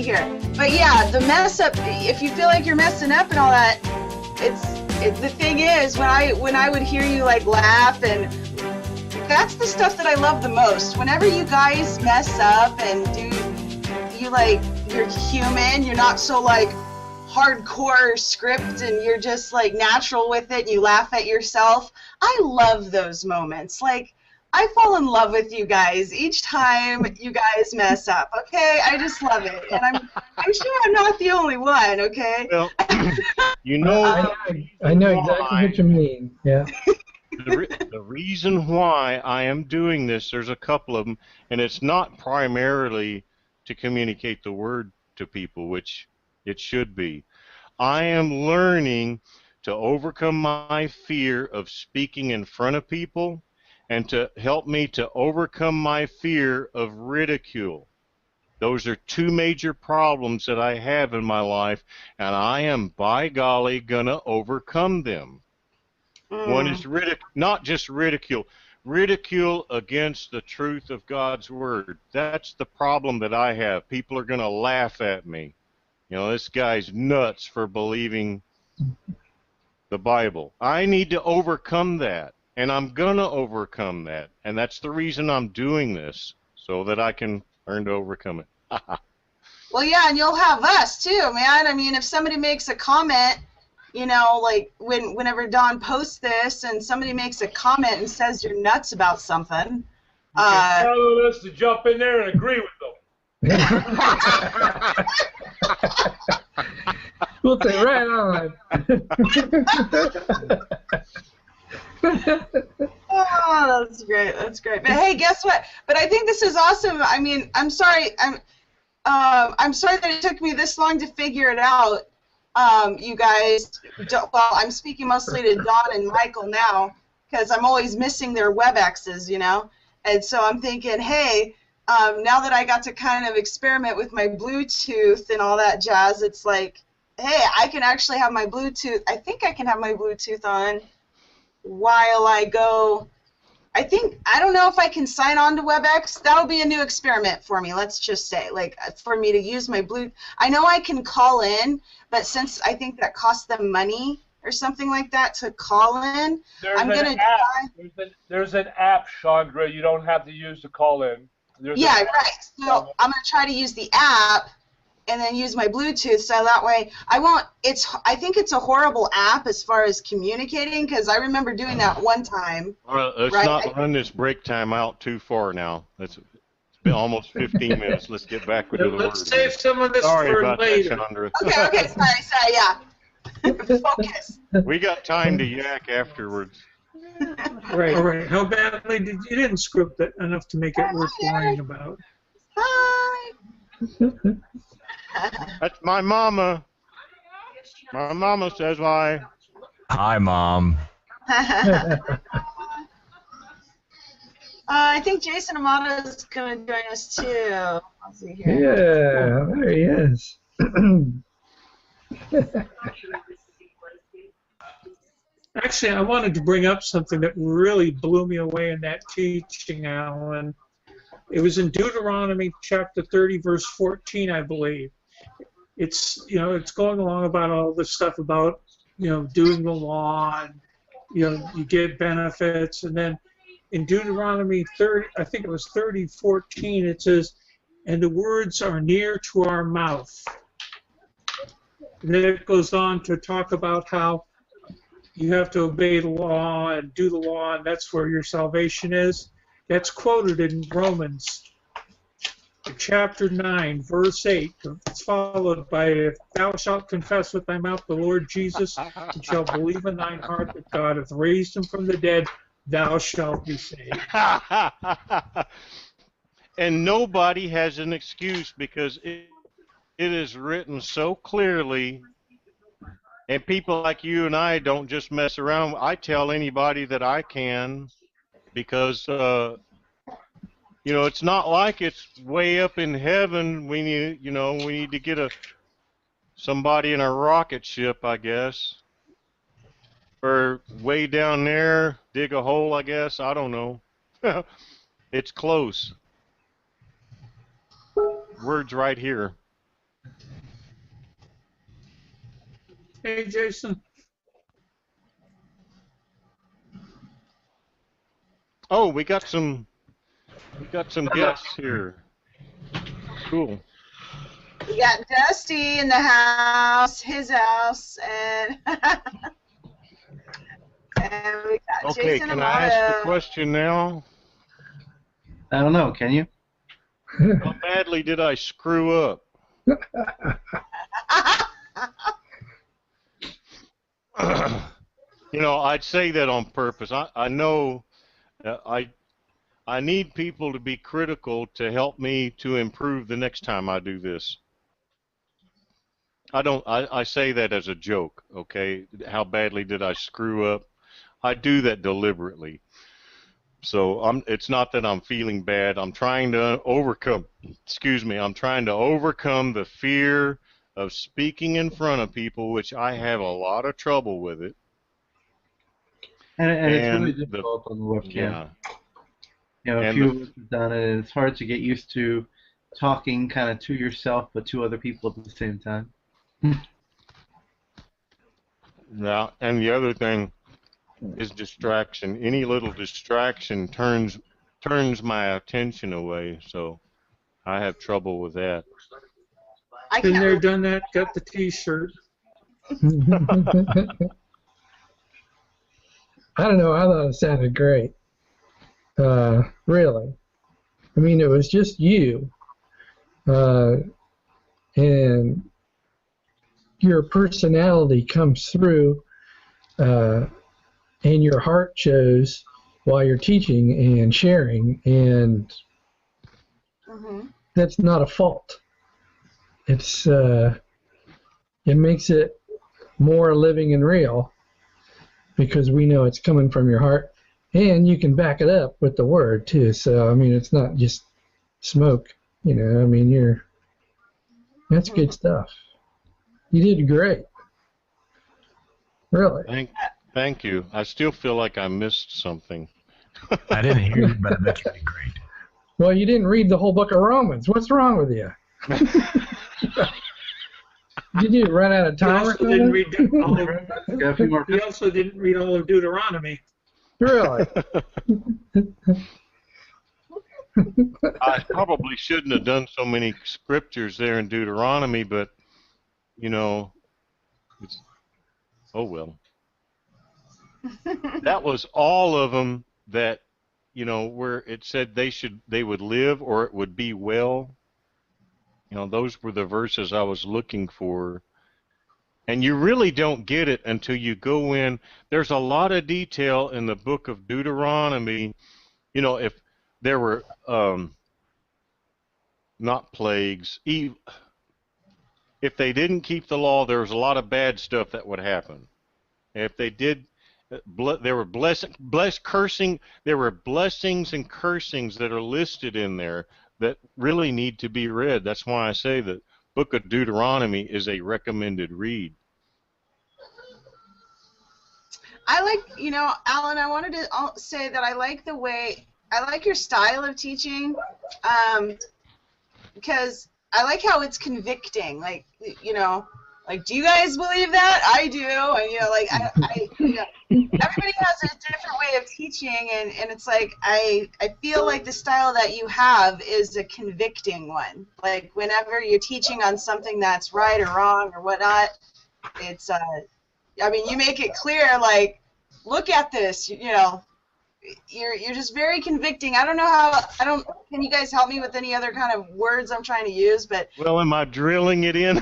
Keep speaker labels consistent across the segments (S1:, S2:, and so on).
S1: here. But yeah, the mess up. If you feel like you're messing up and all that, the thing is when I would hear you like laugh, and that's the stuff that I love the most. Whenever you guys mess up and you like, you're human. You're not so like hardcore script, and you're just like natural with it. You laugh at yourself. I love those moments. Like, I fall in love with you guys each time you guys mess up. Okay, I just love it, and I'm sure I'm not the only one. Okay.
S2: Well, you know,
S3: I know exactly what you mean. Yeah.
S2: The reason why I am doing this, there's a couple of them, and it's not primarily to communicate the word to people, which it should be. I am learning to overcome my fear of speaking in front of people, and to help me to overcome my fear of ridicule. Those are two major problems that I have in my life, and I am, by golly, going to overcome them. One is not just ridicule. Ridicule against the truth of God's Word. That's the problem that I have. People are going to laugh at me. You know, this guy's nuts for believing the Bible. I need to overcome that, and I'm going to overcome that. And that's the reason I'm doing this, so that I can learn to overcome it.
S1: Well, yeah, and you'll have us too, man. I mean, if somebody makes a comment, you know, like whenever Don posts this and somebody makes a comment and says you're nuts about something,
S4: telling us to jump in there and agree with them.
S3: We'll say right on.
S1: Oh, that's great. That's great. But hey, guess what? But I think this is awesome. I mean, I'm sorry that it took me this long to figure it out. You guys, well, I'm speaking mostly to Don and Michael now, because I'm always missing their WebExes, you know. And so I'm thinking, hey, now that I got to kind of experiment with my Bluetooth and all that jazz, it's like, hey, I can actually have my Bluetooth. I think I can have my Bluetooth on while I go. I don't know if I can sign on to WebEx. That'll be a new experiment for me, let's just say. Like, for me to use my Bluetooth. I know I can call in, but since I think that costs them money or something like that to call in, I'm going to try.
S4: There's an app, Chandra. You don't have to use the call-in.
S1: Yeah, right. So I'm going to try to use the app and then use my Bluetooth, so that way I won't. I think it's a horrible app as far as communicating, because I remember doing that one time.
S2: Well, let's not run this break time out too far now. It's been almost 15 minutes. Let's get back with the word.
S5: Let's save some of this
S2: Sorry
S5: for
S2: about
S5: later.
S2: that, Chandra.
S1: Okay, sorry, yeah. Focus.
S2: We got time to yak afterwards.
S5: Right. All right. How badly did you didn't script it enough to make it worth worrying about?
S1: Hi.
S2: That's my mama. My mama says hi.
S6: Hi, Mom.
S1: I think Jason Amato is going to join us too. I'll see here.
S3: Yeah, there he is.
S5: Actually, I wanted to bring up something that really blew me away in that teaching, Alan. It was in Deuteronomy chapter 30, verse 14, I believe. It's, you know, it's going along about all this stuff about, you know, doing the law and, you know, you get benefits. And then in Deuteronomy 30, I think it was 30:14, it says, and the words are near to our mouth. And then it goes on to talk about how you have to obey the law and do the law, and that's where your salvation is. That's quoted in Romans chapter 9, verse 8. It's followed by, if thou shalt confess with thy mouth the Lord Jesus, and shalt believe in thine heart that God hath raised him from the dead, thou shalt be saved.
S2: And nobody has an excuse, because it is written so clearly. And people like you and I don't just mess around. I tell anybody that I can, because you know, it's not like it's way up in heaven. We need, you know, we need to get somebody in a rocket ship, I guess, or way down there, dig a hole, I guess. I don't know. It's close. Word's right here.
S5: Hey, Jason.
S2: Oh, we got some guests here. Cool.
S1: We got Dusty in the house, his house, and and we got
S2: Okay,
S1: Jason
S2: can I ask the
S1: Amato.
S2: question now?
S7: I don't know. Can you?
S2: How badly did I screw up? You know, I'd say that on purpose. I know I need people to be critical to help me to improve the next time I do this. I say that as a joke, okay? How badly did I screw up? I do that deliberately. So it's not that I'm feeling bad. I'm trying to overcome, I'm trying to overcome the fear of speaking in front of people, which I have a lot of trouble with it.
S7: And it's
S2: And
S7: really difficult on the webcam.
S2: Yeah.
S7: You know, a
S2: And
S7: few of us have done it. It's hard to get used to talking kind of to yourself, but to other people at the same time.
S2: Yeah, and the other thing is distraction. Any little distraction turns my attention away, so I have trouble with that.
S1: I
S5: Been there,
S1: can't.
S5: done that, got the T-shirt.
S3: I don't know. I thought it sounded great. Really. I mean, it was just you. And your personality comes through, and your heart shows while you're teaching and sharing, and that's not a fault. It's it makes it more living and real because we know it's coming from your heart, and you can back it up with the word too. So I mean, it's not just smoke. You know, I mean, that's good stuff. You did great. Really.
S2: Thank you. I still feel like I missed something.
S6: I didn't hear you, but that's really great.
S3: Well, you didn't read the whole book of Romans. What's wrong with you? Did you run out of
S5: He
S3: time or
S5: also didn't
S3: something?
S5: read all of,
S7: Got a few more.
S5: he also didn't read all of Deuteronomy.
S3: Really?
S2: I probably shouldn't have done so many scriptures there in Deuteronomy, but, you know, oh well. That was all of them that, you know, where it said they would live or it would be well. You know, those were the verses I was looking for. And you really don't get it until you go in. There's a lot of detail in the book of Deuteronomy. You know, if there were not plagues, if they didn't keep the law, there was a lot of bad stuff that would happen. If they did, there were cursing. There were blessings and cursings that are listed in there that really need to be read. That's why I say that book of Deuteronomy is a recommended read.
S1: I like, you know, Alan, I wanted to say that I like your style of teaching, because I like how it's convicting. Like, you know, like, do you guys believe that? I do, and you know, like, you know, everybody has a different way of teaching, and it's like I feel like the style that you have is a convicting one. Like, whenever you're teaching on something that's right or wrong or whatnot, it's I mean, you make it clear, like, look at this, you know. You're just very convicting. I don't know how. Can you guys help me with any other kind of words I'm trying to use? But
S2: Well, am I drilling it in?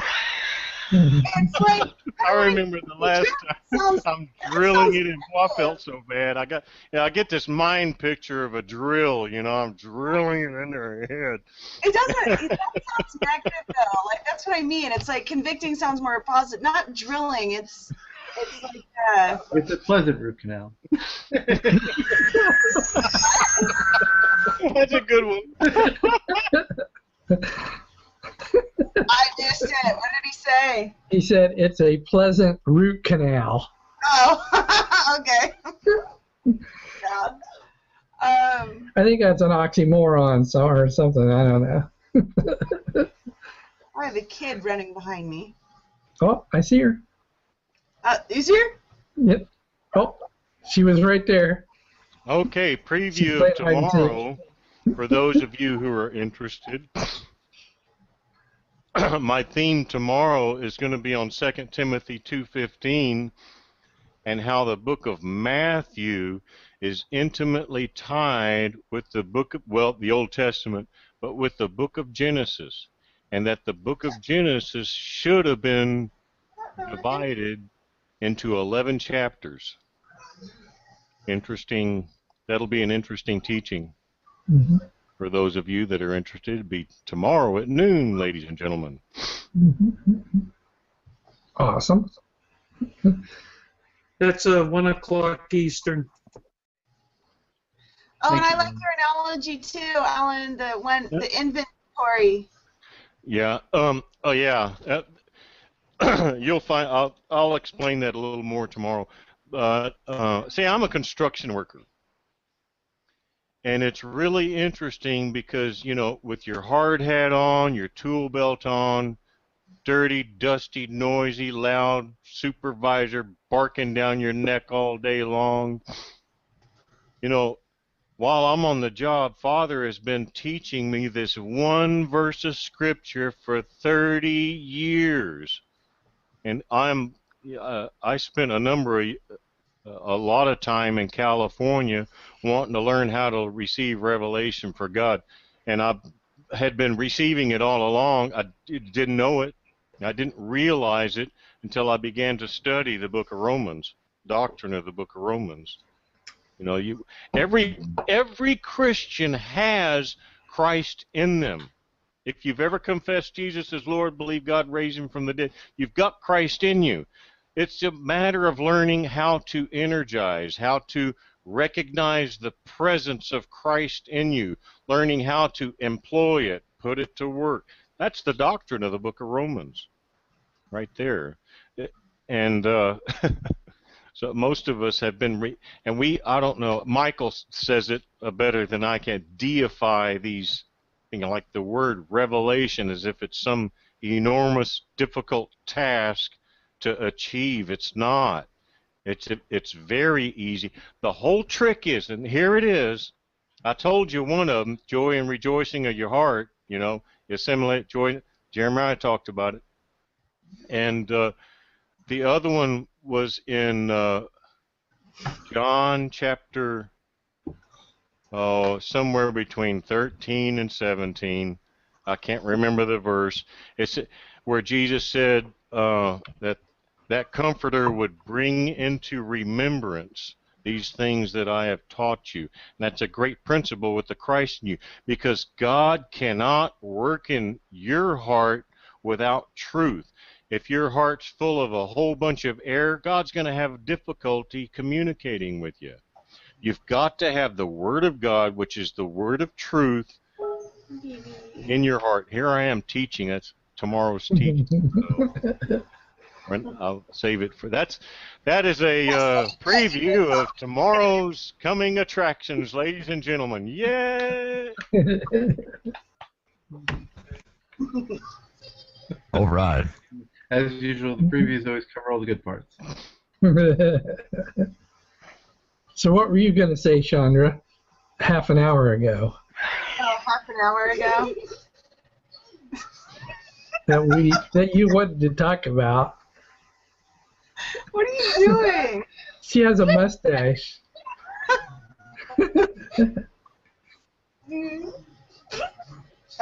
S1: it's like
S2: I remember the last time I'm drilling it in. Oh, I felt so bad. I get this mind picture of a drill. You know, I'm drilling it in their head.
S1: It doesn't sound negative though. Like, that's what I mean. It's like convicting sounds more positive. Not drilling. It's like
S7: It's a pleasant root canal.
S2: That's a good one.
S1: I missed it. What did he say?
S3: He said it's a pleasant root canal.
S1: Oh, okay. Yeah.
S3: I think that's an oxymoron or something. I don't know.
S1: I have a kid running behind me.
S3: Oh, I see her.
S1: Is here?
S3: Yep. Oh, she was right there.
S2: Okay,
S3: She's
S2: preview
S3: playing
S2: of
S3: hide and seek.
S2: tomorrow for those of you who are interested. My theme tomorrow is going to be on 2 Timothy 2:15 and how the book of Matthew is intimately tied with the book of, well, the Old Testament, but with the book of Genesis, and that the book of Genesis should have been divided into 11 chapters. Interesting. That'll be an interesting teaching
S3: Mm-hmm.
S2: for those of you that are interested. It'll be tomorrow at noon, ladies and gentlemen.
S3: Mm-hmm. Awesome.
S5: That's 1 o'clock Eastern.
S1: Oh, and
S7: Thank
S1: I
S7: you,
S1: like
S7: Alan.
S1: your analogy too, Alan.
S5: Yep.
S1: The inventory.
S2: Yeah. Oh, yeah. You'll find. I'll explain that a little more tomorrow. But see, I'm a construction worker, and it's really interesting because with your hard hat on, your tool belt on, dirty, dusty, noisy, loud supervisor barking down your neck all day long. While I'm on the job, Father has been teaching me this one verse of Scripture for 30 years. And I spent a lot of time in California wanting to learn how to receive revelation for God. And I had been receiving it all along. I didn't know it. I didn't realize it until I began to study the book of Romans, doctrine of the book of Romans. Every Christian has Christ in them. If you've ever confessed Jesus as Lord, believe God raised him from the dead, you've got Christ in you. It's a matter of learning how to energize, how to recognize the presence of Christ in you, learning how to employ it, put it to work. That's the doctrine of the book of Romans, right there. And so most of us have been, I don't know, Michael says it better than I can, deify these, like the word revelation as if it's some enormous, difficult task to achieve. It's not. It's very easy. The whole trick is, and here it is, I told you one of them, joy and rejoicing of your heart, assimilate joy. Jeremiah talked about it. And the other one was in John chapter, somewhere between 13 and 17. I can't remember the verse. It's where Jesus said that Comforter would bring into remembrance these things that I have taught you. And that's a great principle with the Christ in you, because God cannot work in your heart without truth. If your heart's full of a whole bunch of error, God's going to have difficulty communicating with you. You've got to have the Word of God, which is the Word of truth, in your heart. Here I am teaching. That's tomorrow's teaching. So, I'll save it for that is a preview of tomorrow's coming attractions, ladies and gentlemen. Yay!
S6: All right.
S7: As usual, the previews always cover all the good parts.
S3: So what were you going to say, Chandra, half an hour ago?
S1: Oh, half an hour ago.
S3: that you wanted to talk about.
S1: What are you doing?
S3: She has a mustache.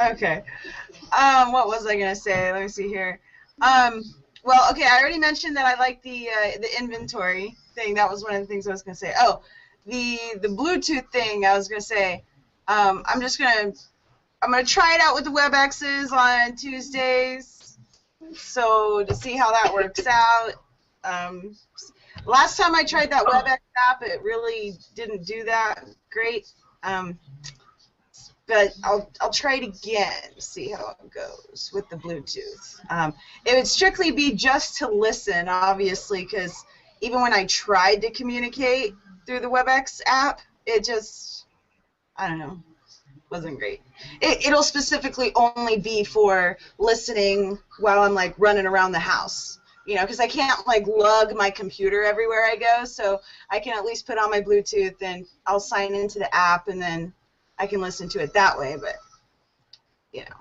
S1: Okay. What was I gonna say? Let me see here. Well, okay, I already mentioned that I like the inventory thing. That was one of the things I was gonna say. Oh, the Bluetooth thing. I was gonna say. I'm gonna try it out with the WebExes on Tuesdays, so to see how that works out. Last time I tried that WebEx app, it really didn't do that great. But I'll try it again, see how it goes with the Bluetooth. It would strictly be just to listen, obviously, because even when I tried to communicate through the WebEx app, it just, I don't know. wasn't great. It'll specifically only be for listening while I'm like running around the house. You know, because I can't like lug my computer everywhere I go, so I can at least put on my Bluetooth and I'll sign into the app and then I can listen to it that way. But you know,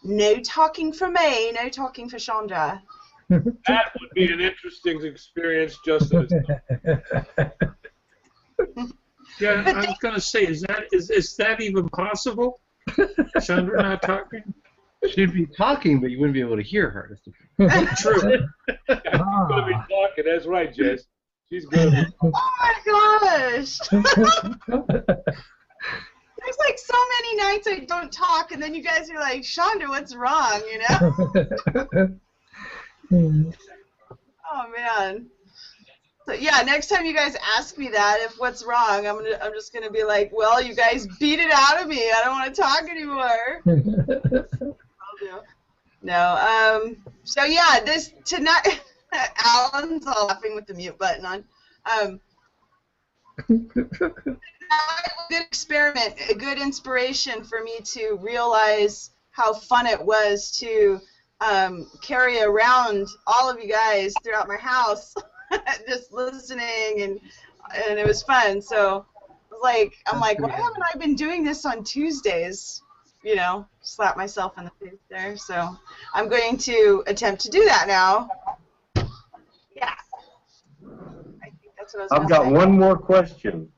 S1: no talking for me, no talking for Chandra.
S4: That would be an interesting experience, just as.
S5: Yeah, I was going to say, is that even possible? Chandra not talking?
S7: She'd be talking, but you wouldn't be able to hear her.
S5: True.
S4: She's going to be talking. That's right, Jess. She's going to be.
S1: Oh my gosh! There's like so many nights I don't talk, and then you guys are like, Chandra, what's wrong? You know? Oh man. So yeah, next time you guys ask me that, if what's wrong, I'm just gonna be like, well, you guys beat it out of me. I don't want to talk anymore. I'll do. No. So yeah, this tonight. Alan's all laughing with the mute button on. A good experiment, a good inspiration for me to realize how fun it was to carry around all of you guys throughout my house, just listening, and it was fun. So, like, I'm like, why haven't I been doing this on Tuesdays? You know, slap myself in the face there. So, I'm going to attempt to do that now. Yeah. I think that's what I was
S8: I've got
S1: say.
S8: one more question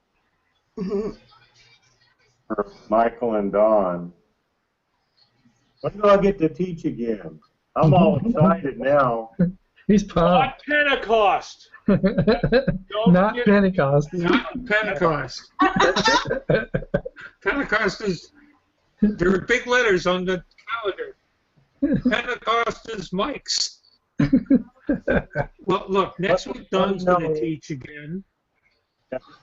S8: for Michael and Don. When do I get to teach again? I'm all excited now.
S3: He's pumped.
S4: On Pentecost.
S3: Not Pentecost.
S5: Not Pentecost. Pentecost is, there are big letters on the calendar. Pentecost is Mike's. Well, look, next week Don's going to teach again.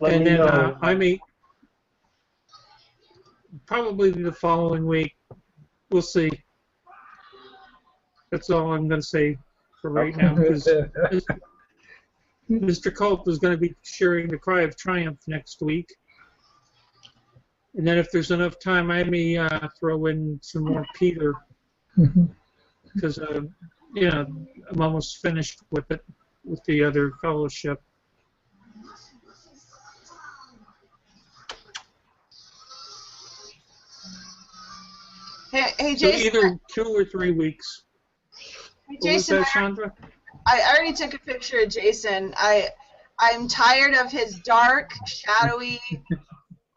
S5: And then I may, probably the following week, we'll see. That's all I'm going to say for right now, because Mr. Culp is going to be sharing the Cry of Triumph next week. And then if there's enough time, I may throw in some more Peter, because you know, I'm almost finished with it, with the other fellowship.
S1: Hey,
S5: So
S1: Jason.
S5: either 2 or 3 weeks.
S1: Hey,
S5: What was
S1: Jason,
S5: that, Chandra?
S1: I already took a picture of Jason. I'm tired of his dark, shadowy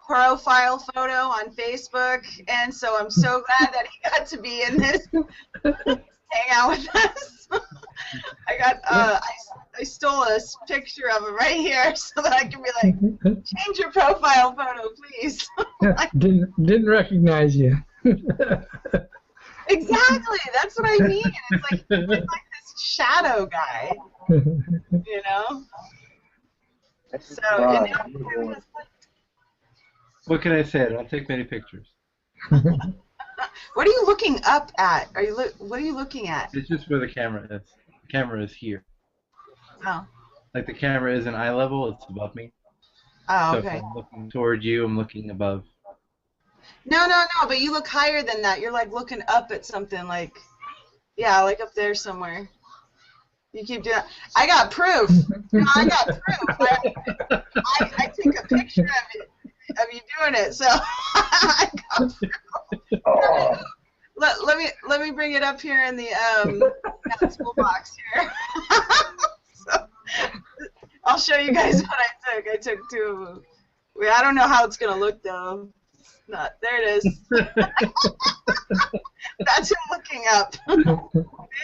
S1: profile photo on Facebook, and so I'm so glad that he got to be in this, hang out with us. I got I stole a picture of him right here so that I can be like, change your profile photo, please.
S3: Didn't recognize you.
S1: Exactly, that's what I mean. It's like he's like this shadow guy, you know. So and now
S7: What can I say? I don't take many pictures.
S1: what are you looking up at? What are you looking at?
S7: It's just where the camera is. The camera is here.
S1: Oh.
S7: Like the camera is in eye level, it's above me.
S1: Oh,
S7: So
S1: okay.
S7: if I'm looking toward you, I'm looking above.
S1: No, but you look higher than that. You're like looking up at something, like, yeah, like up there somewhere. You keep doing. I got proof. No, I got proof. I took a picture of you doing it, so I got proof. Let me bring it up here in the toolbox here. So, I'll show you guys what I took. I took 2 of them. I don't know how it's gonna look though. Not there it is. That's him looking up.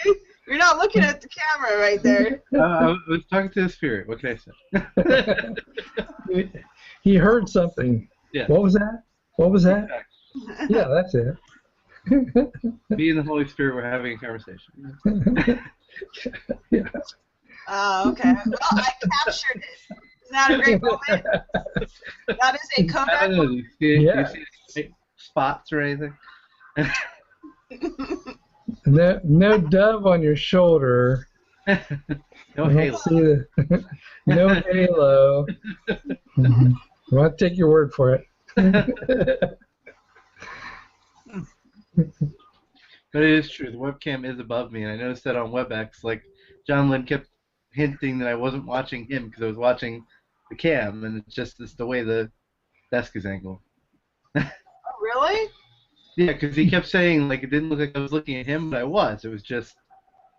S1: See? You're not looking at the camera right there.
S7: I was talking to the spirit. What can I say?
S3: He heard something.
S7: Yeah.
S3: What was that? What was that? Yeah, that's it.
S7: Me and the Holy Spirit were having a conversation.
S3: Yeah.
S1: Oh, okay. Well, I captured it. Isn't that a great moment? That is a
S7: I
S1: Kodak.
S7: don't know. Do you see any spots or anything?
S3: No dove on your shoulder.
S7: No
S3: I
S7: halo.
S3: don't see no halo. Well, I'll take your word for it.
S7: But it is true. The webcam is above me, and I noticed that on WebEx. Like John Lynn kept hinting that I wasn't watching him because I was watching the cam, and it's the way the desk is angled.
S1: Oh, really?
S7: Yeah, because he kept saying like it didn't look like I was looking at him, but I was. It was just,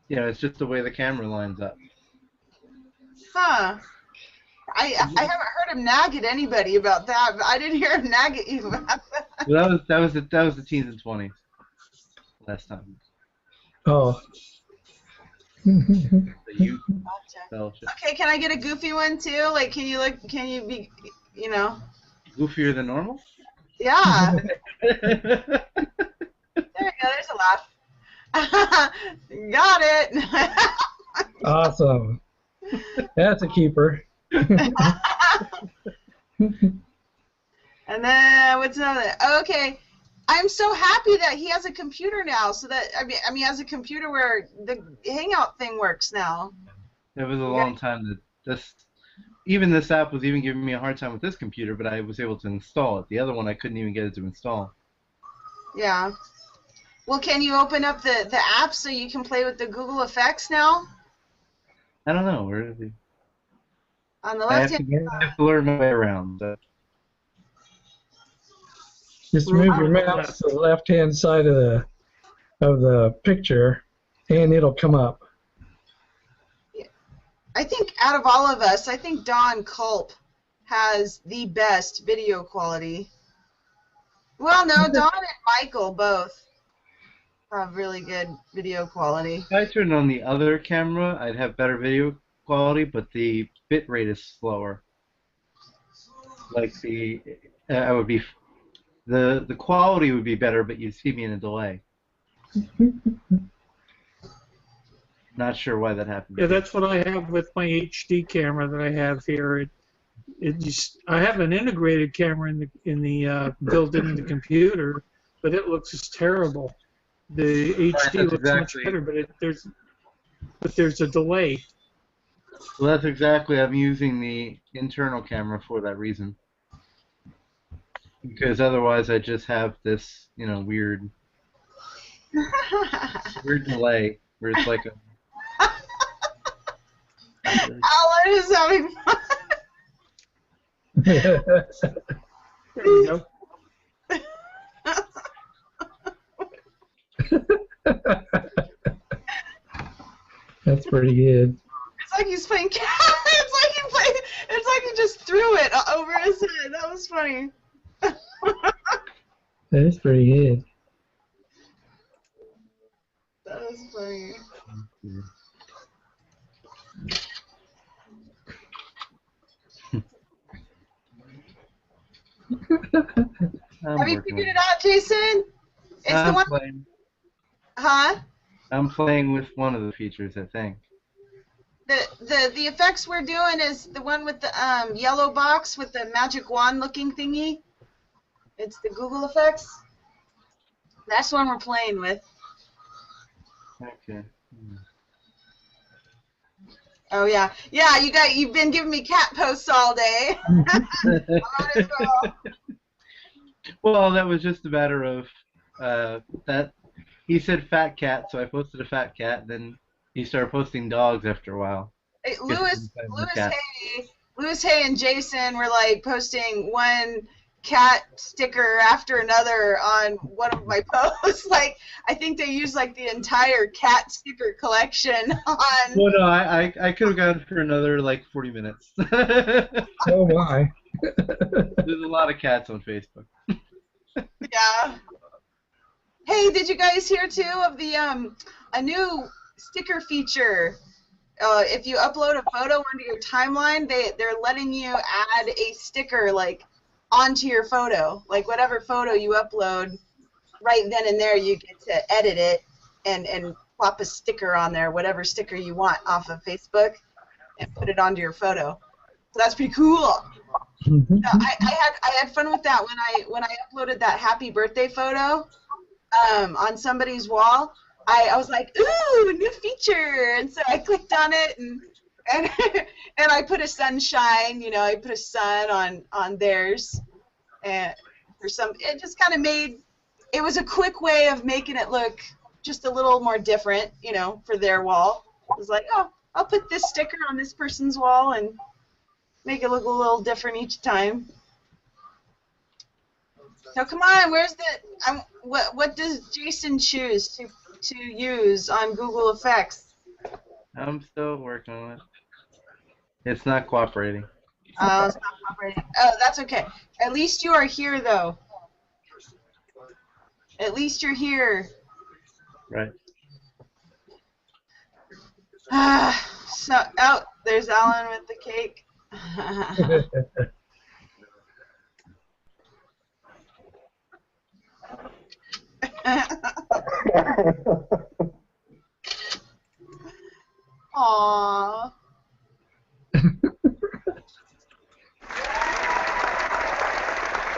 S7: it's just the way the camera lines up.
S1: Huh. I haven't heard him nag at anybody about that, but I didn't hear him nag at you about that.
S7: Well, that was the teens and 20s last time.
S3: Oh.
S7: The youth
S1: Gotcha.
S7: fellowship.
S1: Okay, can I get a goofy one too? Like, can you be,
S7: Goofier than normal?
S1: Yeah. There you go. There's a laugh. Got it.
S3: Awesome. That's a keeper.
S1: And then what's another? Okay, I'm so happy that he has a computer now. So that I mean, he has a computer where the Hangout thing works now.
S7: It was a long time that this app was even giving me a hard time with this computer, but I was able to install it. The other one I couldn't even get it to install.
S1: Yeah. Well, can you open up the app so you can play with the Google effects now?
S7: I don't know. Where is he?
S1: On the
S7: I
S1: left
S7: have
S1: hand.
S7: to learn my way around. So.
S3: Just move your mouse to the left-hand side of the picture, and it'll come up.
S1: I think out of all of us, I think Don Culp has the best video quality. Well, no, Don and Michael both have really good video quality.
S7: If I turned on the other camera, I'd have better video quality, but the bit rate is slower. Like the quality would be better, but you'd see me in a delay. Not sure why that happened.
S5: Yeah, that's what I have with my HD camera that I have here. I have an integrated camera in the built into the computer, but it looks just terrible. The HD looks much better, but there's a delay.
S7: Well, that's exactly. I'm using the internal camera for that reason. Because otherwise, I just have this, weird delay where it's like a.
S1: Alan is having fun.
S5: There we go.
S3: That's pretty good.
S1: It's like he's playing cat. It's like he just threw it over his head. That was funny.
S3: That is pretty good.
S1: That was funny. Have you figured it out, Jason? It's the one.
S7: Playing.
S1: Huh?
S7: I'm playing with one of the features, I think.
S1: The effects we're doing is the one with the yellow box with the magic wand looking thingy. It's the Google effects. That's the one we're playing with.
S7: Okay.
S1: Oh yeah, yeah. You've been giving me cat posts all day. Might as well.
S7: Well, that was just a matter of that. He said fat cat, so I posted a fat cat. Then he started posting dogs after a while.
S1: Hey, Louis Hay and Jason were like posting one cat sticker after another on one of my posts. Like, I think they used like the entire cat sticker collection on.
S7: Well, no, I could have gone for another like 40 minutes.
S3: Oh my.
S7: There's a lot of cats on Facebook.
S1: Yeah. Hey, did you guys hear too of the a new sticker feature? If you upload a photo onto your timeline, they're letting you add a sticker like onto your photo. Like whatever photo you upload, right then and there you get to edit it and plop a sticker on there, whatever sticker you want off of Facebook, and put it onto your photo. So that's pretty cool. I had fun with that when I uploaded that happy birthday photo on somebody's wall. I was like, ooh, new feature, and so I clicked on it and I put a sunshine, I put a sun on theirs, and it just kind of made it was a quick way of making it look just a little more different, you know, for their wall. It was like, oh, I'll put this sticker on this person's wall and make it look a little different each time. So come on, where's the what does Jason choose to use on Google Effects?
S7: I'm still working on it. It's not cooperating.
S1: Oh, it's not cooperating. Oh, that's okay. At least you are here, though. At least you're here.
S7: Right.
S1: So, oh, there's Alan with the cake. Aww.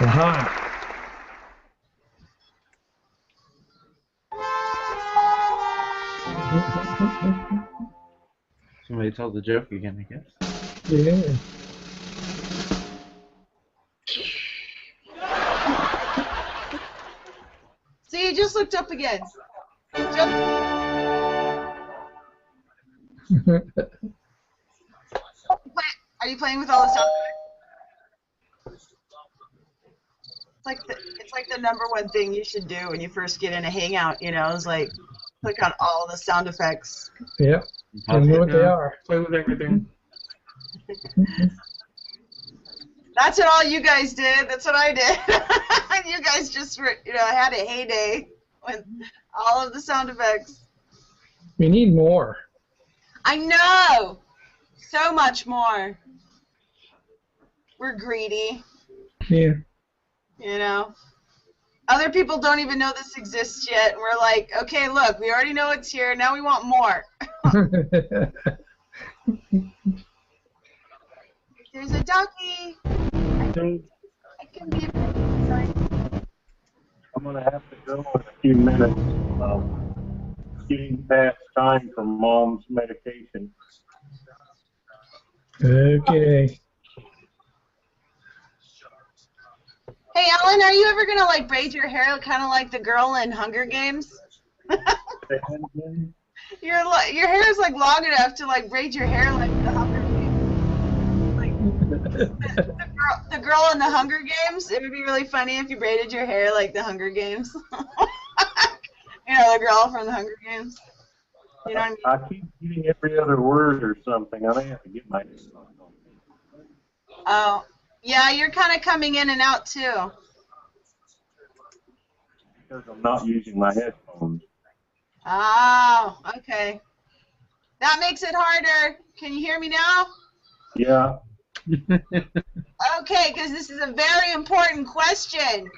S3: Aha.
S7: Somebody told the joke again, I guess.
S3: Yeah.
S1: See, you just looked up again. Are you playing with all the sound effects? It's like the number one thing you should do when you first get in a Hangout, you know, is like click on all the sound effects.
S3: Yep. I know what they are.
S5: Play with everything.
S1: That's what all you guys did. That's what I did. You guys just, you know, had a heyday with all of the sound effects.
S3: We need more.
S1: I know! So much more. We're greedy,
S3: Yeah.
S1: you know. Other people don't even know this exists yet, and we're like, okay, look, we already know it's here, now we want more. There's a ducky. I can be
S8: I'm going to have to go in a few minutes. Getting past time for Mom's medication.
S3: Okay.
S1: Hey, Alan, are you ever going to, like, braid your hair kind of like the girl in Hunger Games? Your hair is, like, long enough to, like, braid your hair like the Hunger Games. Like, the girl in the Hunger Games, it would be really funny if you braided your hair like the Hunger Games. You know, the girl from the Hunger Games. You know what I mean?
S8: I keep getting every other word or something. I may have to get my...
S1: Oh, yeah, you're kind of coming in and out, too.
S8: Because I'm not using my headphones.
S1: Oh, okay. That makes it harder. Can you hear me now?
S8: Yeah.
S1: Okay, because this is a very important question.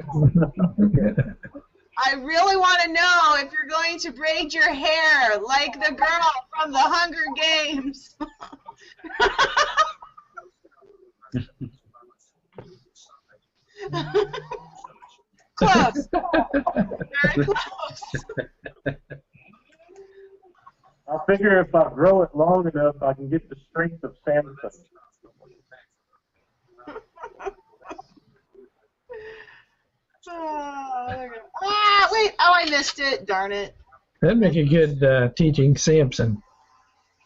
S1: I really want to know if you're going to braid your hair like the girl from the Hunger Games. Close. Very close.
S8: I figure if I grow it long enough, I can get the strength of Samson.
S1: Wait. Oh, I missed it. Darn it.
S3: That'd make a good teaching Samson.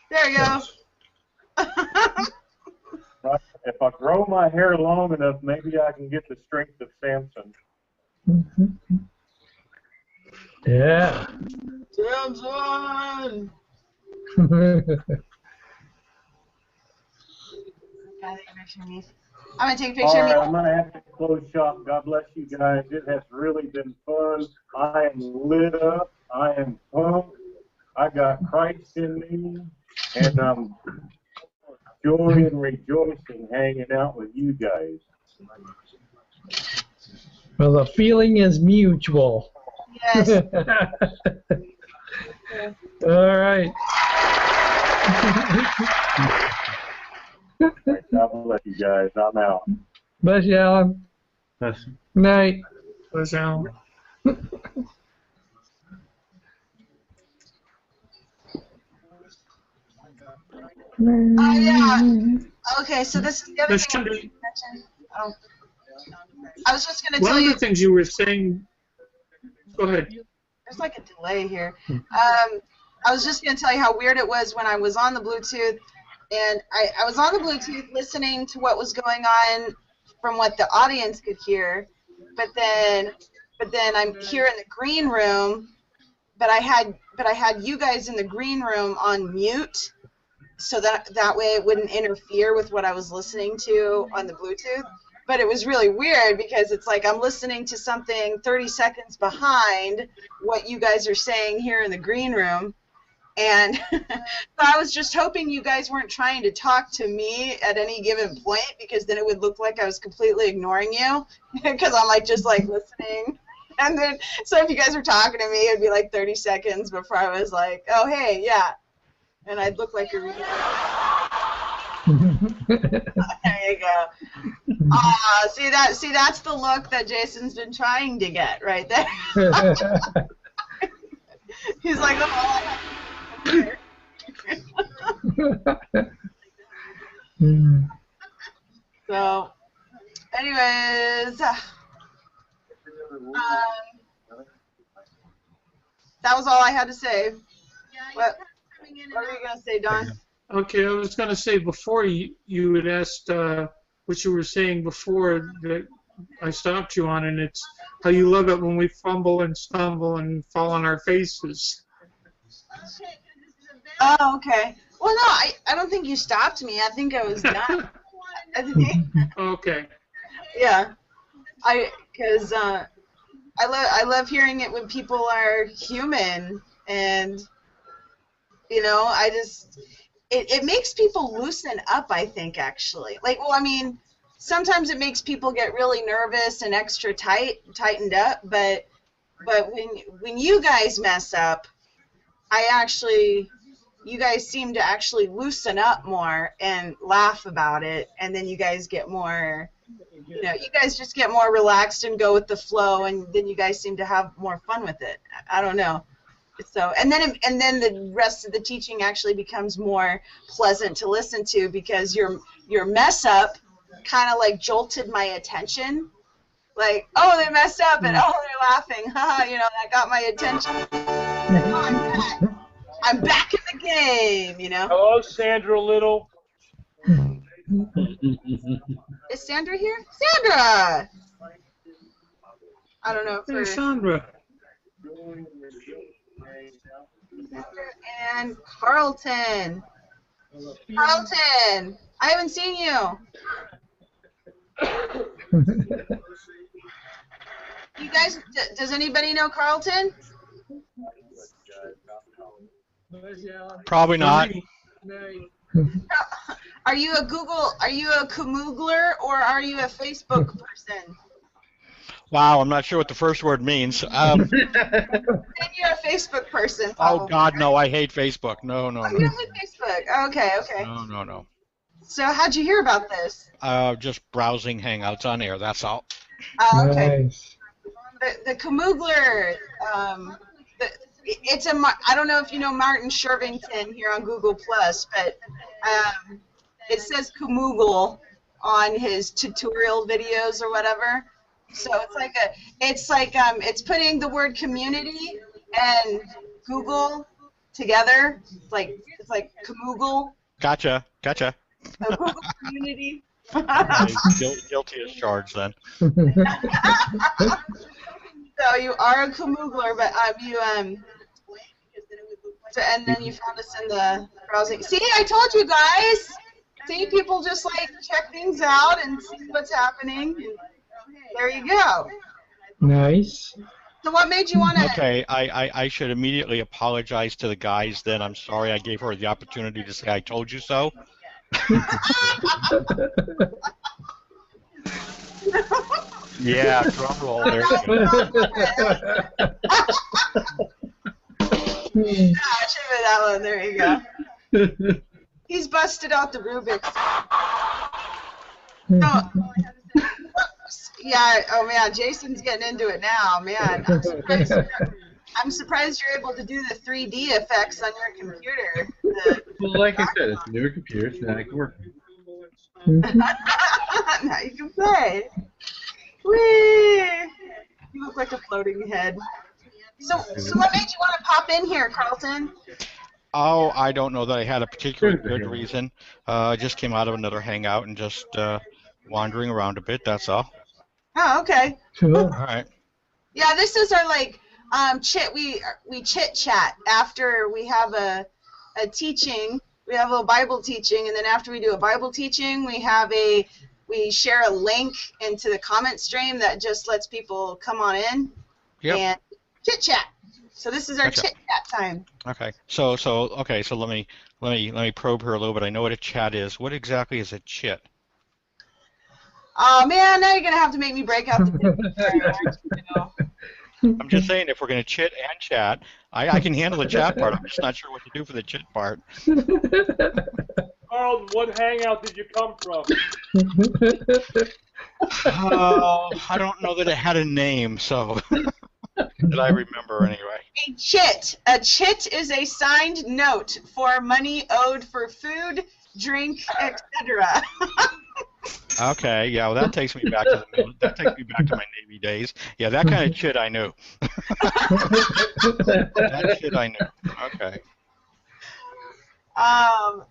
S1: There you go.
S8: If I grow my hair long enough, maybe I can get the strength of Samson.
S3: Yeah.
S1: Samson! I'm going to take a picture
S8: All
S1: of me.
S8: right, I'm going to have to close shop. God bless you guys. It has really been fun. I am lit up. I am pumped. I got Christ in me. And I'm joy and rejoicing hanging out with you guys.
S3: Well, the feeling is mutual.
S1: Yes.
S3: All right.
S8: God bless you guys. I'm out.
S3: Bless you, Alan.
S7: That's
S3: Night.
S5: Was Alan.
S1: Oh, yeah. Okay, so this is the other
S5: This
S1: thing.
S5: should be-
S1: Oh. I was just going to
S5: One
S1: tell
S5: of
S1: you.
S5: the things you were saying, Go ahead.
S1: There's like a delay here. I was just going to tell you how weird it was when I was on the Bluetooth, and I was on the Bluetooth listening to what was going on from what the audience could hear, but then I'm here in the green room, but I had you guys in the green room on mute, so that way it wouldn't interfere with what I was listening to on the Bluetooth. But it was really weird because it's like I'm listening to something 30 seconds behind what you guys are saying here in the green room. And so I was just hoping you guys weren't trying to talk to me at any given point, because then it would look like I was completely ignoring you because I'm like just like listening. And then, so if you guys were talking to me, it'd be like 30 seconds before I was like, oh, hey, yeah. And I'd look like a reader. There you go. See, that's the look that Jason's been trying to get right there. He's like, oh, so, anyways, that was all I had to say. What were you gonna say, Don?
S5: Okay, I was going to say before you had asked what you were saying before that I stopped you on, and it's how you love it when we fumble and stumble and fall on our faces.
S1: Oh, okay. Well, no, I don't think you stopped me. I think I was done.
S5: Okay.
S1: Yeah, because I love hearing it when people are human, and you know, it makes people loosen up, I think, actually. Like, well, I mean, sometimes it makes people get really nervous and extra tightened up, but when you guys mess up, you guys seem to actually loosen up more and laugh about it, and then you guys get more, you know, you guys just get more relaxed and go with the flow, and then you guys seem to have more fun with it. I don't know. So, and then the rest of the teaching actually becomes more pleasant to listen to, because your mess up kind of like jolted my attention. Like, oh, they messed up, and oh, they're laughing. Haha, you know, that got my attention. I'm back in the game, you know.
S4: Hello, Sandra Little.
S1: Is Sandra here? Sandra! I don't know if
S5: Hey, Sandra.
S1: And Carlton. Carlton, I haven't seen you. You guys, does anybody know Carlton?
S9: Probably not.
S1: Are you a Kamoogler, or are you a Facebook person?
S9: Wow, I'm not sure what the first word means.
S1: Then you're a Facebook person. Probably,
S9: oh God,
S1: right?
S9: no! I hate Facebook. No.
S1: Oh, you don't like Facebook? Okay.
S9: No.
S1: So how'd you hear about this?
S9: Just browsing Hangouts on air. That's all.
S1: Oh, okay.
S3: Nice.
S1: The Kamoogler, it's I don't know if you know Martin Shervington here on Google Plus, but it says Kamoogle on his tutorial videos or whatever. So it's putting the word community and Google together. It's like Kamoogle.
S9: Gotcha.
S1: A Google community.
S9: Guilty as charged then.
S1: So you are a Kamoogler, but so, and then you found us in the browsing. See, I told you guys. See, people just like check things out and see what's happening. There you go.
S3: Nice.
S1: So what made you want to?
S9: Okay, I should immediately apologize to the guys then. I'm sorry I gave her the opportunity to say I told you so. Yeah, drum roll. There you go.
S1: I should have that one. There you go. He's busted out the Rubik's. No. Yeah. Oh man, Jason's getting into it now, man. I'm surprised you're able to do the 3D effects on your computer.
S7: Well, like I said, it's a newer computer, so now I can work.
S1: Now you can play. Whee! You look like a floating head. So what made you want to pop in here, Carlton?
S9: Oh, I don't know that I had a particularly good reason. I just came out of another hangout and just wandering around a bit. That's all.
S1: Oh, okay.
S3: Cool.
S9: All right.
S1: Yeah, this is our chit. We chit chat after we have a teaching. We have a little Bible teaching, and then after we do a Bible teaching, we share a link into the comment stream that just lets people come on in and chit chat. So this is our
S9: Gotcha.
S1: chit chat time.
S9: Okay. So let me probe her a little bit. I know what a chat is. What exactly is a chit?
S1: Oh man, now you're gonna have to make me break out the dictionary, you know?
S9: I'm just saying, if we're going to chit and chat, I can handle the chat part. I'm just not sure what to do for the chit part.
S4: Carl, what hangout did you come from?
S9: Oh, I don't know that it had a name, so that I remember anyway.
S1: A chit. A chit is a signed note for money owed for food, drink, etc.
S9: Okay, yeah, well, that takes me back to my Navy days. Yeah, that kind of shit I knew. That shit I knew. Okay.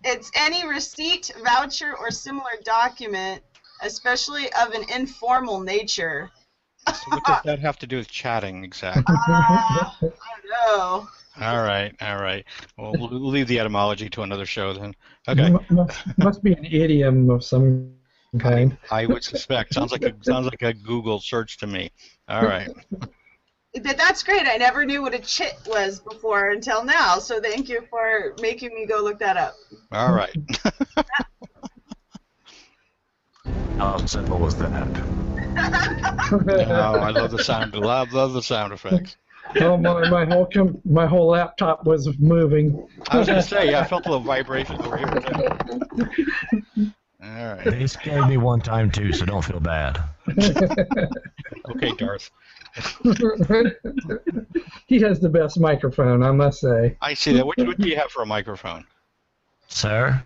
S1: It's any receipt, voucher, or similar document, especially of an informal nature.
S9: So what does that have to do with chatting exactly?
S1: I don't know.
S9: All right. Well, we'll leave the etymology to another show then. Okay.
S3: Must be an idiom of some kind.
S9: I would suspect. Sounds like a Google search to me. All right.
S1: But that's great. I never knew what a chit was before until now. So thank you for making me go look that up.
S9: All right.
S6: How simple was that?
S9: Oh, I love the sound. Love the sound effects.
S3: Oh my whole laptop was moving.
S9: I was gonna say, yeah, I felt a little vibration over here too. All right.
S6: They scared me one time too, so don't feel bad.
S9: Okay, Darth.
S3: He has the best microphone, I must say.
S9: I see that. What do you have for a microphone?
S6: Sir?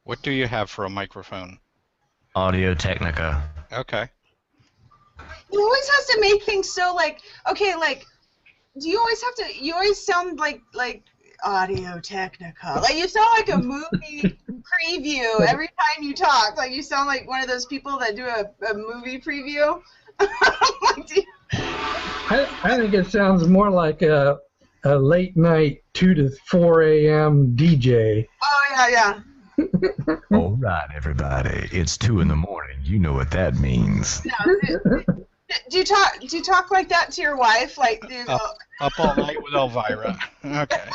S9: What do you have for a microphone?
S6: Audio Technica.
S9: Okay.
S1: You always have to make things so okay, do you always have to? You always sound like Audio Technica. Like you sound like a movie preview every time you talk. Like you sound like one of those people that do a movie preview.
S3: I think it sounds more like a late night 2 to 4 a.m. DJ.
S1: Oh yeah.
S6: All right, everybody. It's 2 in the morning. You know what that means.
S1: No, do you talk like that to your wife? Like
S9: Up all night with Elvira. Okay.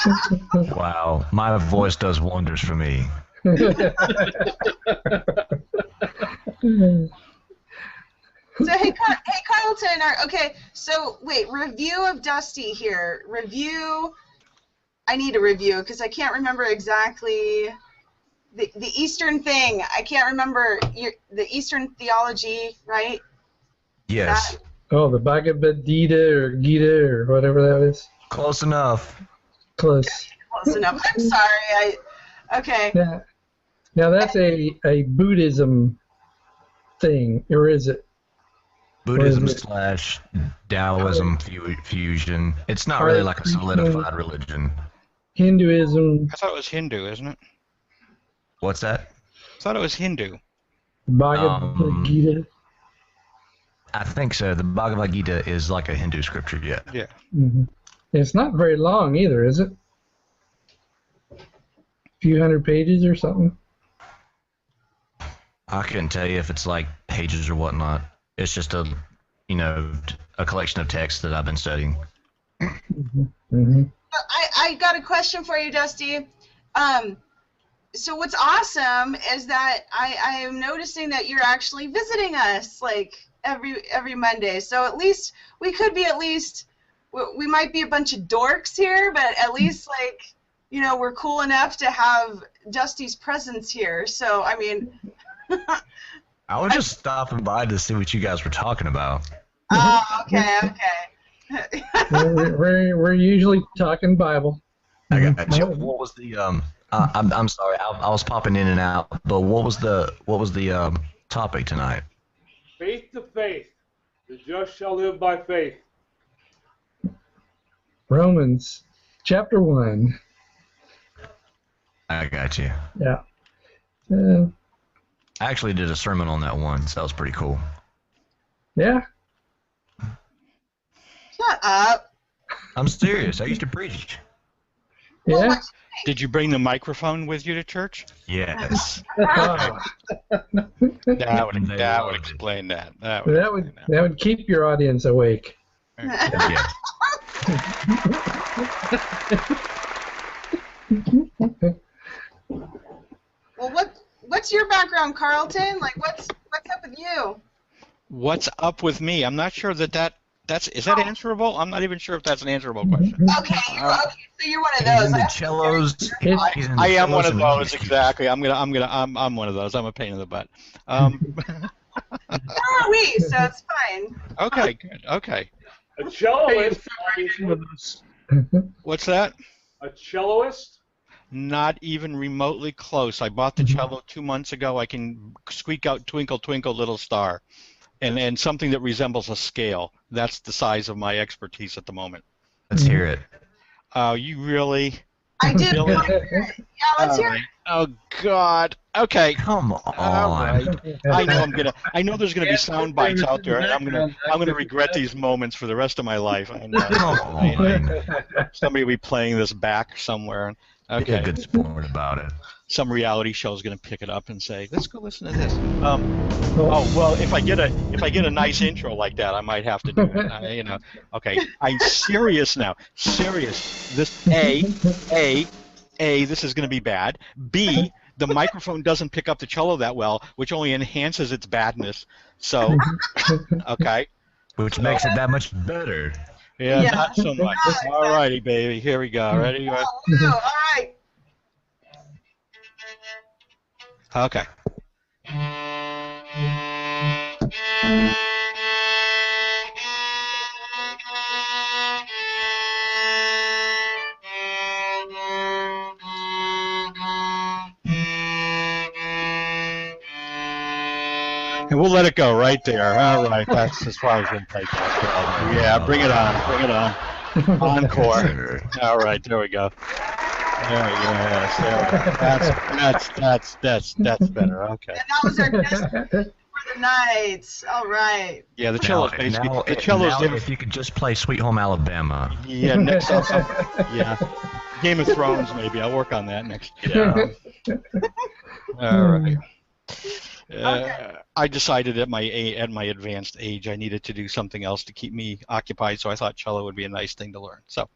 S6: Wow, my voice does wonders for me.
S1: So hey Carlton, okay. So wait, review of Dusty here. I need a review because I can't remember exactly the Eastern thing. I can't remember the Eastern theology, right?
S6: Yes.
S3: Oh, the Bhagavad Gita or Gita or whatever that is.
S6: Close enough.
S3: Close.
S1: Close enough. I'm sorry. Okay.
S3: Now that's a Buddhism thing, or is it?
S6: Buddhism / Taoism fusion. It's not really like a solidified religion.
S3: Hinduism.
S9: I thought it was Hindu, isn't it?
S6: What's that?
S9: I thought it was Hindu.
S3: Bhagavad Gita.
S6: I think so. The Bhagavad Gita is like a Hindu scripture, yeah.
S9: Yeah.
S3: Mm-hmm. It's not very long either, is it? A few hundred pages or something?
S6: I couldn't tell you if it's like pages or whatnot. It's just a collection of texts that I've been studying.
S3: Mm-hmm. Mm-hmm.
S1: I got a question for you, Dusty. So what's awesome is that I am noticing that you're actually visiting us every Monday. So at least we might be a bunch of dorks here, but at least we're cool enough to have Dusty's presence here. So I mean,
S6: I was just stopping by to see what you guys were talking about.
S1: Oh, okay.
S3: we're usually talking Bible.
S6: I got you. What was the I'm sorry, I was popping in and out, but what was the topic tonight?
S4: Faith to faith. The just shall live by faith.
S3: Romans chapter 1.
S6: I got you.
S3: Yeah.
S6: I actually did a sermon on that once. That was pretty cool.
S3: Yeah.
S1: Shut up.
S6: I'm serious. I used to preach.
S3: Yeah.
S9: Did you bring the microphone with you to church?
S6: Yes.
S3: Oh,
S9: That would explain that. That would explain that.
S3: that would keep your audience awake.
S6: Yeah.
S1: Well, what's your background, Carlton? Like, what's up with you?
S9: What's up with me? I'm not sure is that answerable? I'm not even sure if that's an answerable question.
S1: Okay, so you're one of those.
S6: He's into cellos.
S9: I am one of those, exactly. I'm one of those. I'm a pain in the butt.
S1: So are we, so it's fine.
S9: Okay, good. Okay.
S4: A celloist.
S9: What's that?
S4: A celloist.
S9: Not even remotely close. I bought the cello 2 months ago. I can squeak out "Twinkle, Twinkle, Little Star," and something that resembles a scale. That's the size of my expertise at the moment.
S6: Let's hear it.
S9: Oh, you really?
S1: I do.
S9: Really?
S1: Yeah, let's hear it.
S9: Oh God. Okay.
S6: Come on.
S9: All right. I know there's gonna be sound bites out there, and I'm gonna regret these moments for the rest of my life. I know.
S6: Come on.
S9: Somebody will be playing this back somewhere.
S6: Be
S9: Okay.
S6: a good sport about it.
S9: Some reality show is gonna pick it up and say, "Let's go listen to this." Oh well, if I get a nice intro like that, I might have to do it. Okay. I'm serious now. Serious. This A. This is gonna be bad. B. The microphone doesn't pick up the cello that well, which only enhances its badness. So, okay.
S6: Which makes it that much better.
S9: Yeah,
S1: Yeah.
S9: not so much. All righty, baby. Here we go. Ready?
S1: Oh, all right.
S9: Okay. And we'll let it go right there. All right, that's as far as we'll take that. Yeah, bring it on. Bring it on. Encore. All right, there we go. There we go. Yes, there we go. That's better. Okay.
S1: And that was our guest for the night. All right.
S9: Yeah, the cello's basically the cello's
S6: now if you could just play Sweet Home Alabama.
S9: Yeah, next up. Yeah. Game of Thrones, maybe. I'll work on that next.
S6: Yeah.
S9: All right. I decided at my advanced age I needed to do something else to keep me occupied, so I thought cello would be a nice thing to learn. So.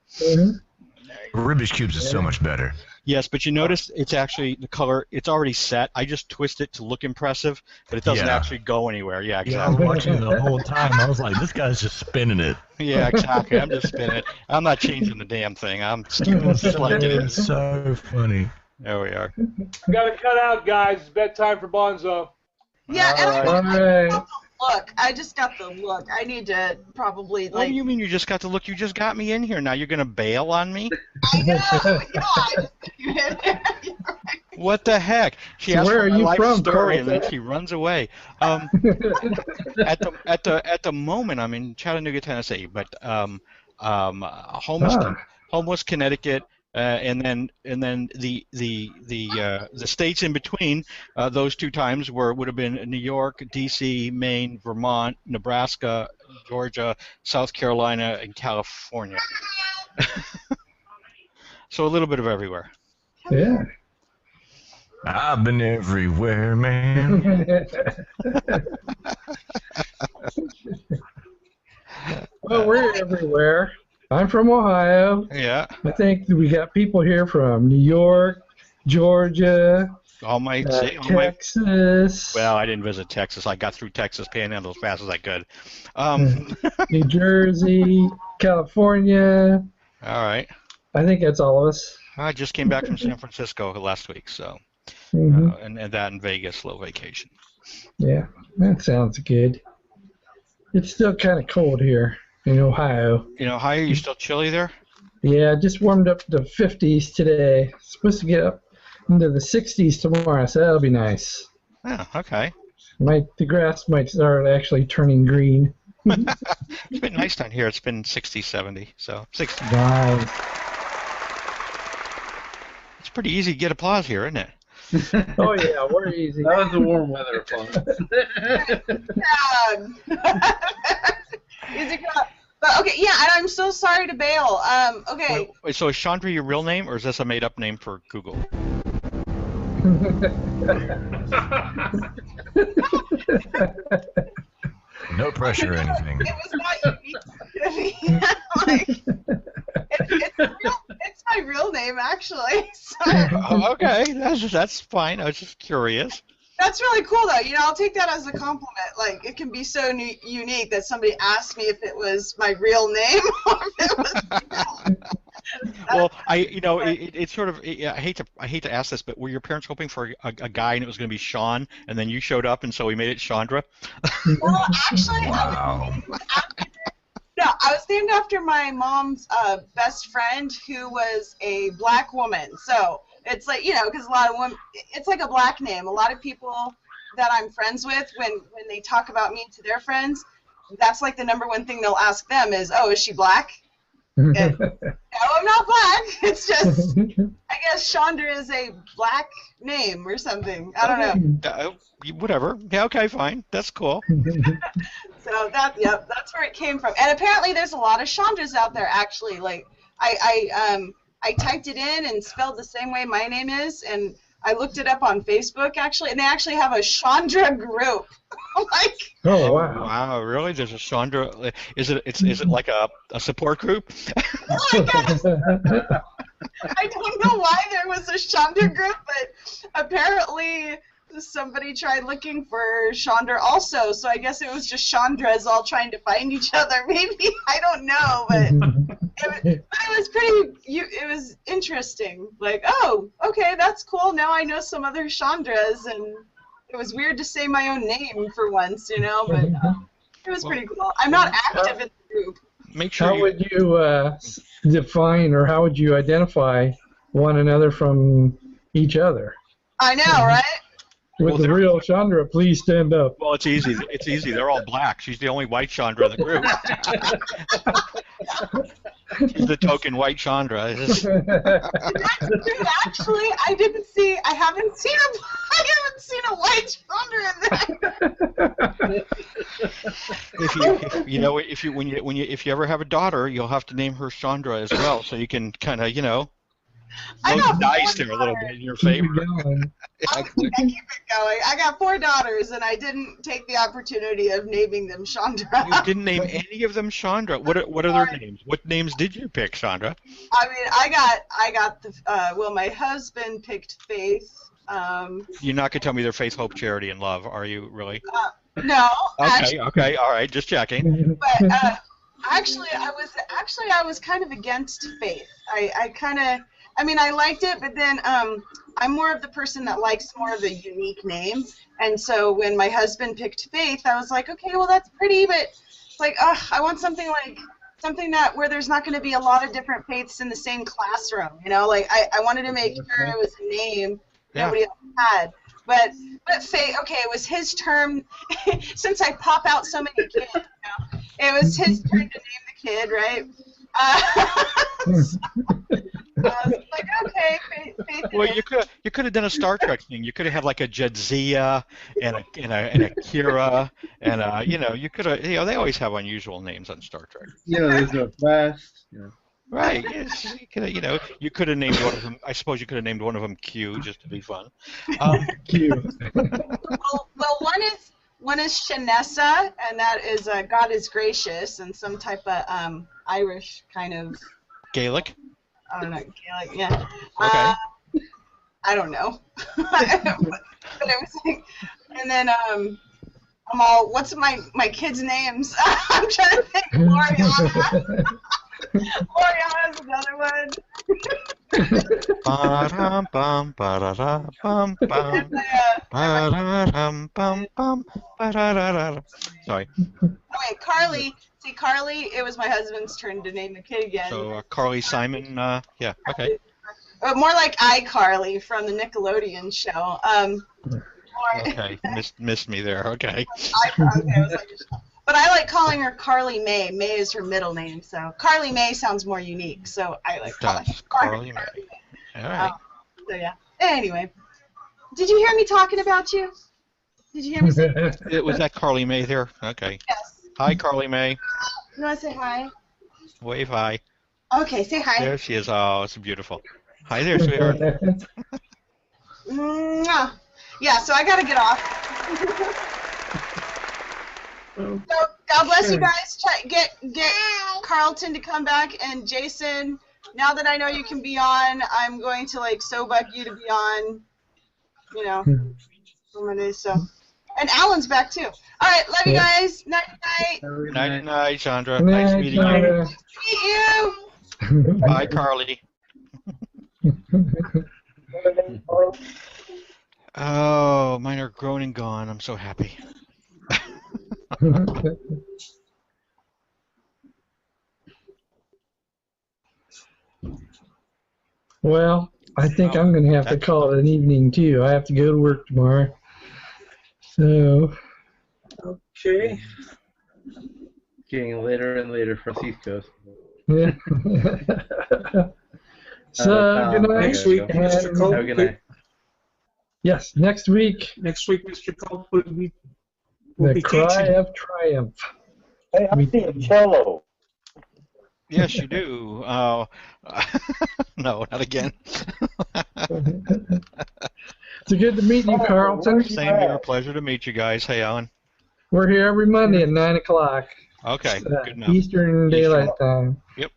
S6: Rubik's Cubes is so much better.
S9: Yes, but you notice it's actually the color. It's already set. I just twist it to look impressive, but it doesn't actually go anywhere. Yeah, exactly.
S6: Yeah, I was watching it the whole time. I was like, this guy's just spinning it.
S9: Yeah, exactly. I'm just spinning it. I'm not changing the damn thing. I'm keeping it just like it is.
S6: It's so funny.
S9: There we are.
S4: Got to cut out, guys. It's bedtime for Bonzo.
S1: Yeah, and I
S3: Alright.
S1: got the look. I just got the look. I need to probably
S9: What do you mean you just got to look? You just got me in here. Now you're going to bail on me?
S1: I know. Yeah,
S9: What the heck? She
S3: So
S9: asked
S3: where
S9: for
S3: are
S9: my
S3: you
S9: life
S3: from,
S9: story and then
S3: Carlton?
S9: she runs away. At the moment, I'm in Chattanooga, Tennessee, but homeless Connecticut, and then the states in between those two times would have been New York, D.C., Maine, Vermont, Nebraska, Georgia, South Carolina, and California. So a little bit of everywhere.
S3: Yeah.
S6: I've been everywhere, man.
S3: Well, we're everywhere. I'm from Ohio.
S9: Yeah.
S3: I think we got people here from New York, Georgia, Texas.
S9: Well, I didn't visit Texas. I got through Texas Panhandle as fast as I could.
S3: New Jersey, California.
S9: All right.
S3: I think that's all of us.
S9: I just came back from San Francisco last week, so and that in Vegas, little vacation.
S3: Yeah, that sounds good. It's still kind of cold here in Ohio.
S9: In Ohio, you still chilly there?
S3: Yeah, it just warmed up to 50s today. It's supposed to get up into the 60s tomorrow, so that'll be nice.
S9: Yeah, okay.
S3: The grass might start actually turning green.
S9: It's been nice down here. It's been 60, 70, so 60.
S3: Nice.
S9: It's pretty easy to get applause here, isn't it?
S3: Oh yeah, we're easy.
S7: That was the warm weather applause.
S1: Easy crowd. But okay, yeah, and I'm so sorry to bail. Okay.
S9: Wait, so is Chandra your real name, or is this a made-up name for Google?
S6: No pressure or anything.
S1: It was not unique to me. Like, it's my real name, actually. So.
S9: Okay, that's fine. I was just curious.
S1: That's really cool, though. You know, I'll take that as a compliment. Like, it can be so unique that somebody asked me if it was my real name or if it was.
S9: Well, it's sort of. I hate to ask this, but were your parents hoping for a guy and it was going to be Sean, and then you showed up, and so we made it Chandra?
S1: Well, actually,
S6: Wow.
S1: I was named after my mom's best friend, who was a black woman. So it's like, because a lot of women, it's like a black name. A lot of people that I'm friends with, when they talk about me to their friends, that's like the number one thing they'll ask them is, oh, is she black? And, no, I'm not black. It's just, I guess Chandra is a black name or something. I don't know.
S9: Whatever. Yeah, okay, fine. That's cool.
S1: So that's where it came from. And apparently there's a lot of Chandras out there, actually. Like, I typed it in and spelled the same way my name is, and I looked it up on Facebook, actually, and they actually have a Chandra group. Like,
S3: Oh wow.
S9: Wow, really? There's a Chandra. Is it like a support group?
S1: I don't know why there was a Chandra group, but apparently somebody tried looking for Chandra also, so I guess it was just Chandras all trying to find each other, maybe. I don't know, but it was it was interesting. Like, oh, okay, that's cool. Now I know some other Chandras, and it was weird to say my own name for once, but it was pretty cool. I'm not active in the group.
S9: Make sure.
S3: How would you define, or how would you identify one another from each other?
S1: I know, right?
S3: With the real Chandra, please stand up.
S9: Well, it's easy. It's easy. They're all black. She's the only white Chandra in the group. She's the token white Chandra.
S1: That's true, actually. I haven't seen a white Chandra in there.
S9: If you ever have a daughter, you'll have to name her Chandra as well, so you can kind of,
S1: I got
S9: dice there a little bit in your favor.
S1: I keep it going. I got 4 daughters, and I didn't take the opportunity of naming them Chandra.
S9: You didn't name any of them Chandra. What are their names? What names did you pick, Chandra?
S1: I mean, I got the my husband picked Faith.
S9: You're not gonna tell me they're Faith, Hope, Charity, and Love, are you? Really?
S1: No.
S9: Okay, all right, just checking.
S1: But actually, I was kind of against Faith. I liked it, but then I'm more of the person that likes more of a unique name. And so when my husband picked Faith, I was like, okay, well, that's pretty, but it's like, I want something where there's not going to be a lot of different faiths in the same classroom. Like I wanted to make sure it was a name nobody else had. But Faith, okay, it was his turn. Since I pop out so many kids, it was his turn to name the kid, right? Like, okay, Faith.
S9: Well, you could have done a Star Trek thing. You could have had like a Jadzia and a Kira, and you could have. They always have unusual names on Star Trek.
S7: There's no Fast.
S9: Right. Yes, you could have named one of them. I suppose you could have named one of them Q just to be fun.
S3: Q.
S1: Well, one is Shanessa, and that is God is gracious, and some type of Irish kind of.
S9: Gaelic.
S1: I don't know, Gaelic, yeah.
S9: Okay.
S1: I don't know. But it was like, and then I'm all, what's my kids' names? I'm trying to think. Gloriana. Gloriana's another one.
S9: Sorry.
S1: Okay, Carly. See, Carly, it was my husband's turn to name the kid again.
S9: So Carly Simon, yeah, okay.
S1: More like iCarly from the Nickelodeon show.
S9: Okay, missed me there. Okay.
S1: But I like calling her Carly May. May is her middle name, so Carly May sounds more unique. So I like calling her
S9: Carly May. All right.
S1: So yeah. Anyway, did you hear me talking about you? Did you hear me say?
S9: Was that Carly May there? Okay.
S1: Yes.
S9: Hi, Carly May.
S1: You want to say hi?
S9: Wave hi.
S1: Okay, say hi.
S9: There she is. Oh, it's beautiful. Hi there, sweetheart.
S1: Mwah. Yeah, so I gotta get off. So God bless you guys. Get Carlton to come back, and Jason. Now that I know you can be on, I'm going to like bug you to be on. You know, so. And Alan's back too. All right, love you guys. Night night.
S9: Night, Chandra. Nice meeting you.
S1: Nice to meet you.
S9: Bye, Carly. Oh, mine are grown and gone. I'm so happy.
S3: Well, I think I'm going to have to call it an evening too. I have to go to work tomorrow. So.
S5: Okay.
S7: Getting later and later for East Coast.
S3: Yeah. So good night.
S5: Next week, Mr. Culp.
S7: Have a good night.
S3: Yes, next week.
S5: Next week, Mr. Culp will be
S3: The Cry
S5: teaching.
S3: of Triumph.
S8: Hey, I see a cello.
S9: Yes, you do. No, not again.
S3: It's good to meet you, Carlton.
S9: Same here. Pleasure to meet you guys. Hey, Alan.
S3: We're here every Monday at 9 o'clock.
S9: Okay, good enough.
S3: Eastern Daylight Time.
S9: Yep.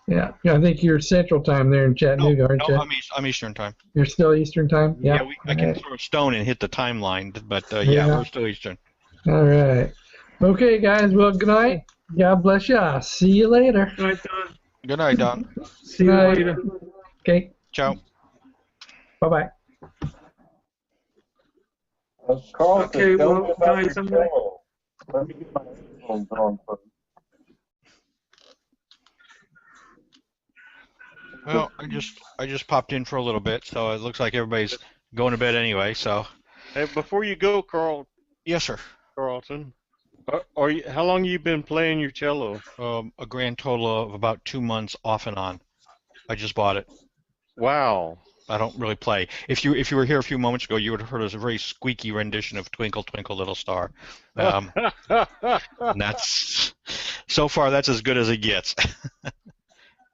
S3: Yeah, I think you're Central Time there in Chattanooga, aren't you?
S9: No, I'm Eastern Time.
S3: You're still Eastern Time? Yeah.
S9: I can throw a stone and hit the timeline, but yeah, we're still Eastern.
S3: All right. Okay, guys. Well, good night. God bless you. I'll see you later.
S5: Good night, Don.
S9: Good night, Don.
S5: See you later.
S3: Okay.
S9: Ciao.
S3: Bye-bye.
S8: Carlton,
S5: Okay,
S8: tell
S5: well,
S8: me about
S5: guys,
S8: your
S5: I'm gonna-
S8: cello. Let me get my headphones on first.
S9: Well, I just popped in for a little bit, so it looks like everybody's going to bed anyway. So.
S2: Hey, before you go, Carl.
S9: Yes, sir.
S2: Carlton. How long you been playing your cello?
S9: A grand total of about 2 months off and on. I just bought it.
S2: Wow.
S9: I don't really play. If you were here a few moments ago, you would have heard a very squeaky rendition of "Twinkle Twinkle Little Star," and that's so far that's as good as it gets.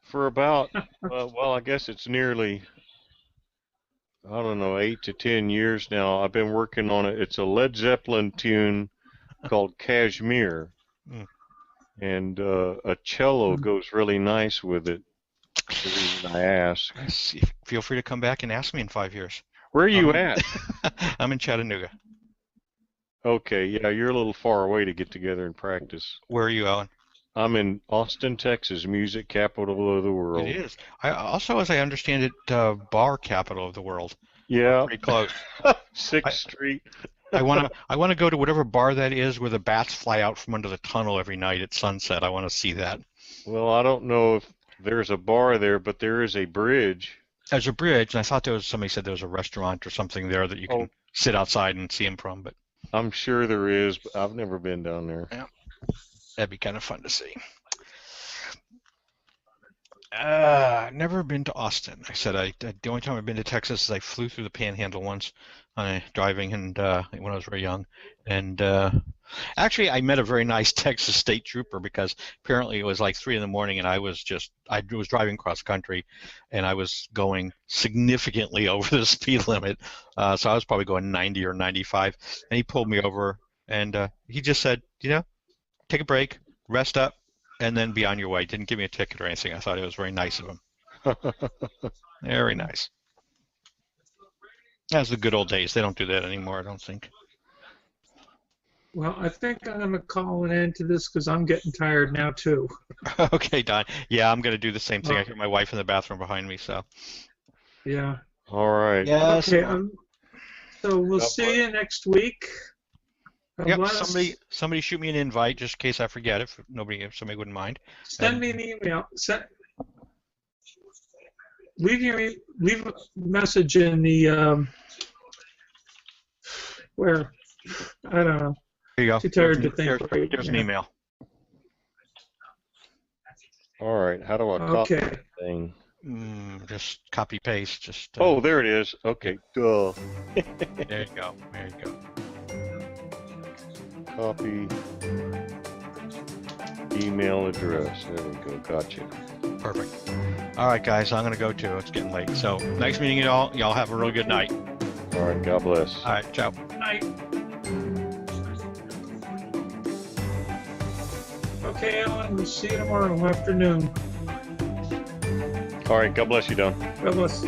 S2: For about well, I guess it's nearly, I don't know, 8 to 10 years now. I've been working on it. It's a Led Zeppelin tune called Kashmir, and a cello goes really nice with it. The reason I ask.
S9: Feel free to come back and ask me in 5 years.
S2: Where are you at?
S9: I'm in Chattanooga.
S2: Okay, yeah, you're a little far away to get together and practice.
S9: Where are you, Alan?
S2: I'm in Austin, Texas, music capital of the world.
S9: It is. I also, as I understand it, bar capital of the world.
S2: Yeah.
S9: Pretty close.
S2: 6th Street.
S9: I want to go to whatever bar that is where the bats fly out from under the tunnel every night at sunset. I want to see that.
S2: Well, I don't know if there's a bar there, but there is a bridge.
S9: There's a bridge, and I thought somebody said there was a restaurant or something there that you can sit outside and see them from. But
S2: I'm sure there is, but I've never been down there.
S9: Yeah, that'd be kind of fun to see. Never been to Austin. I said the only time I've been to Texas is I flew through the Panhandle once driving, and when I was very young. And actually, I met a very nice Texas state trooper because apparently it was like 3 in the morning, and I was driving cross country, and I was going significantly over the speed limit. So I was probably going 90 or 95, and he pulled me over, and he just said, take a break, rest up, and then be on your way. Didn't give me a ticket or anything. I thought it was very nice of him. Very nice. That's the good old days. They don't do that anymore, I don't think.
S5: Well, I think I'm going to call an end to this because I'm getting tired now, too.
S9: Okay, Don. Yeah, I'm going to do the same thing. I hear my wife in the bathroom behind me, so.
S5: Yeah.
S2: All right.
S9: Yes.
S5: Okay, so we'll see you next week.
S9: Yep, somebody shoot me an invite just in case I forget if somebody wouldn't mind.
S5: Send me an email. Leave a message in the where I don't know.
S9: you go.
S5: Too tired to think right
S9: There's an
S5: now.
S9: email.
S2: All right, how do I copy
S5: Okay.
S2: that thing?
S9: Just copy paste. Just.
S2: Oh, there it is. Okay, duh.
S9: There you go. There you go.
S2: Copy email address. There we go. Gotcha.
S9: Perfect. All right, guys, I'm gonna go too. It's getting late. So nice meeting you all. Y'all have a really good night.
S2: All right, God bless.
S9: All right, ciao.
S5: Night. Okay, Alan, we'll see you tomorrow afternoon.
S2: All right, God bless you, Don.
S5: God bless.